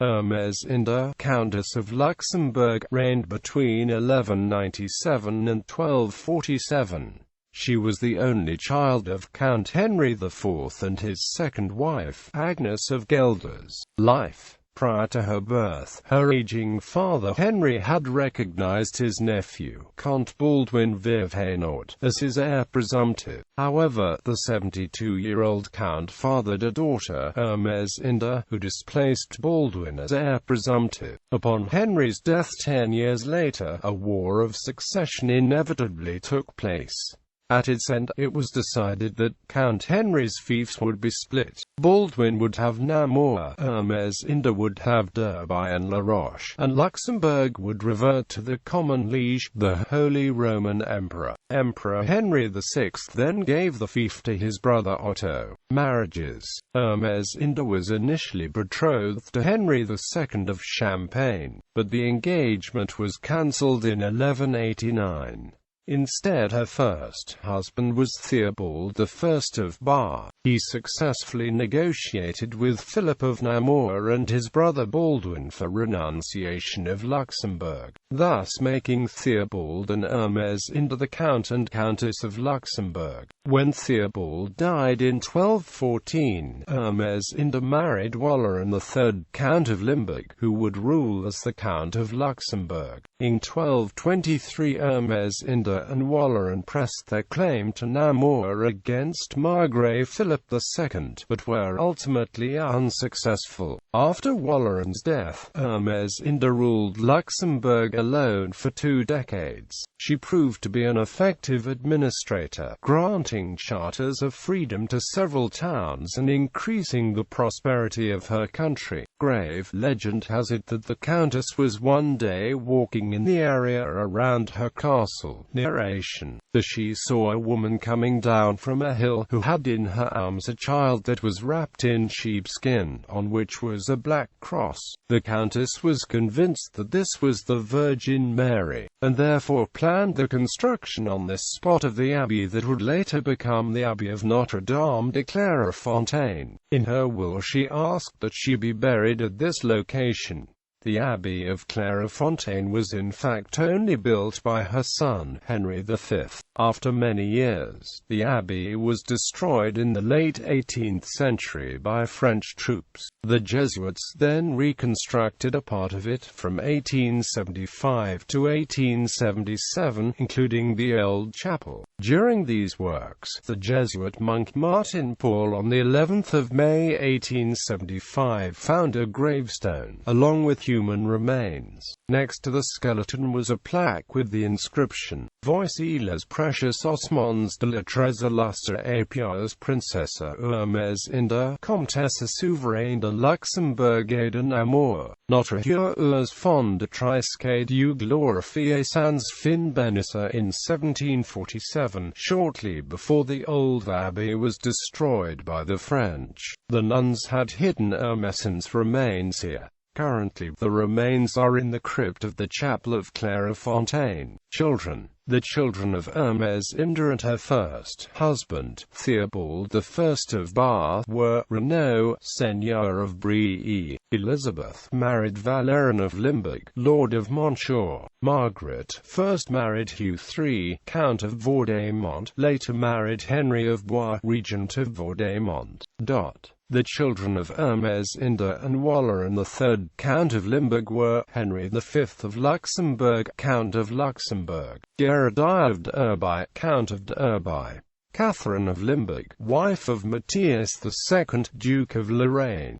Ermesinde, Countess of Luxembourg, reigned between 1197 and 1247. She was the only child of Count Henry IV and his second wife, Agnes of Guelders. Life. Prior to her birth, her aging father Henry had recognized his nephew, Count Baldwin Vivhainaut, as his heir presumptive. However, the 72-year-old Count fathered a daughter, Ermesinde, who displaced Baldwin as heir presumptive. Upon Henry's death 10 years later, a war of succession inevitably took place. At its end, it was decided that Count Henry's fiefs would be split. Baldwin would have Namur, Ermesinde would have Derby and La Roche, and Luxembourg would revert to the common liege, the Holy Roman Emperor. Emperor Henry VI then gave the fief to his brother Otto. Marriages. Ermesinde was initially betrothed to Henry II of Champagne, but the engagement was cancelled in 1189. Instead, her first husband was Theobald I of Bar. He successfully negotiated with Philip of Namur and his brother Baldwin for renunciation of Luxembourg, thus making Theobald and Ermesinde the Count and Countess of Luxembourg. When Theobald died in 1214, Ermesinde married Walleran III, Count of Limburg, who would rule as the Count of Luxembourg. In 1223, Ermesinde and Walleran pressed their claim to Namur against Margrave Philip II, but were ultimately unsuccessful. After Walleran's death, Ermesinde ruled Luxembourg alone for 2 decades. She proved to be an effective administrator, granting charters of freedom to several towns and increasing the prosperity of her country. Grave legend has it that the Countess was one day walking in the area around her castle, near Aachen. She saw a woman coming down from a hill who had in her arms a child that was wrapped in sheepskin, on which was a black cross. The Countess was convinced that this was the Virgin Mary, and therefore planned the construction on this spot of the abbey that would later become the Abbey of Notre-Dame de Clairefontaine. In her will she asked that she be buried at this location. The Abbey of Clairefontaine was in fact only built by her son, Henry V. After many years, the abbey was destroyed in the late 18th century by French troops. The Jesuits then reconstructed a part of it from 1875 to 1877, including the old chapel. During these works, the Jesuit monk Martin Paul on the 11th of May 1875 found a gravestone, along with human remains. Next to the skeleton was a plaque with the inscription, Voici les précieux ossements de la très illustre et pieuse princesse Ermesinde, comtesse souveraine de Luxembourg et de Namur. Notre heureuse fond de trisque du glorifié sans fin bénisse in 1747, shortly before the old abbey was destroyed by the French. The nuns had hidden Ermesinde's remains here. Currently, the remains are in the crypt of the chapel of Clairefontaine. Children. The children of Ermesinde and her first husband, Theobald I of Bar, were Renaud, Seigneur of Brie; Elizabeth married Valerian of Limburg, Lord of Montjoie; Margaret first married Hugh III, Count of Vaudémont, later married Henry of Blois, Regent of Vaudémont. The children of Ermesinde and Walleran III, Count of Limburg, were Henry V of Luxembourg, Count of Luxembourg; Gerardin of Derby, Count of Derby; Catherine of Limburg, wife of Matthias II, Duke of Lorraine.